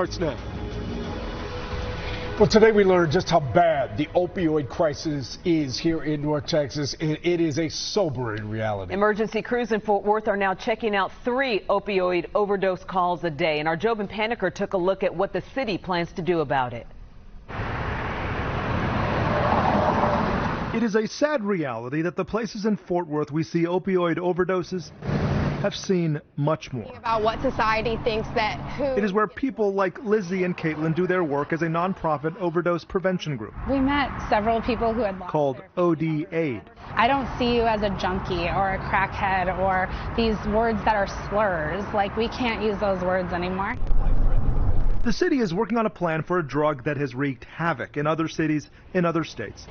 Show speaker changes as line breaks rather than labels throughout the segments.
Starts now. Well, today we learned just how bad the opioid crisis is here in North Texas, and it is a sobering reality.
Emergency crews in Fort Worth are now checking out 3 opioid overdose calls a day, and our Jobin Paniker took a look at what the city plans to do about it.
It is a sad reality that the places in Fort Worth we see opioid overdoses have seen much more.
About what society thinks that
It is where people like Lizzie and Caitlin do their work as a nonprofit overdose prevention group
We met several people who had lost
called OD Aid.
I don't see you as a junkie or a crackhead or these words that are slurs. Like, we can't use those words anymore.
The city is working on a plan for a drug that has wreaked havoc in other cities in other states.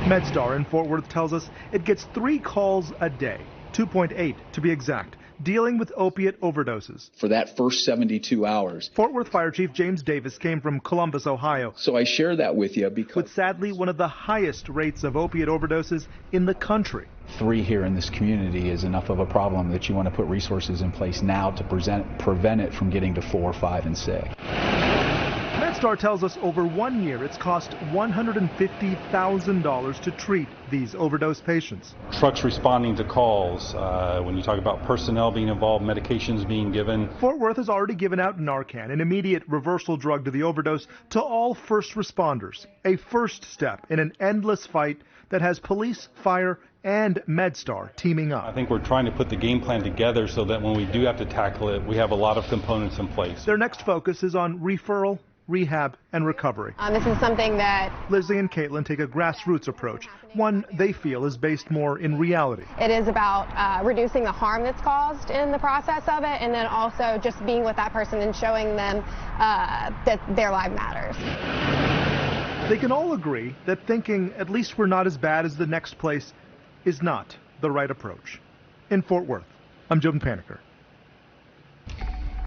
MedStar in Fort Worth tells us it gets 3 calls a day, 2.8 to be exact, dealing with opiate overdoses.
For that first 72 hours.
Fort Worth Fire Chief James Davis came from Columbus, Ohio.
So I share that with you because
With sadly one of the highest rates of opiate overdoses in the country.
3 here in this community is enough of a problem that you want to put resources in place now to prevent it from getting to 4, 5, and 6.
MedStar tells us over 1 year it's cost $150,000 to treat these overdose patients.
Trucks responding to calls, when you talk about personnel being involved, medications being given.
Fort Worth has already given out Narcan, an immediate reversal drug to the overdose, to all first responders. A first step in an endless fight that has police, fire, and MedStar teaming up.
I think we're trying to put the game plan together so that when we do have to tackle it, we have a lot of components in place.
Their next focus is on referral, rehab, and recovery.
this is something that
Lizzie and Caitlin take a grassroots approach, one they feel is based more in reality.
it is about reducing the harm that's caused in the process of it, and then also just being with that person and showing them that their life matters.
They can all agree that thinking at least we're not as bad as the next place is not the right approach. In Fort Worth, I'm Jobin Paniker.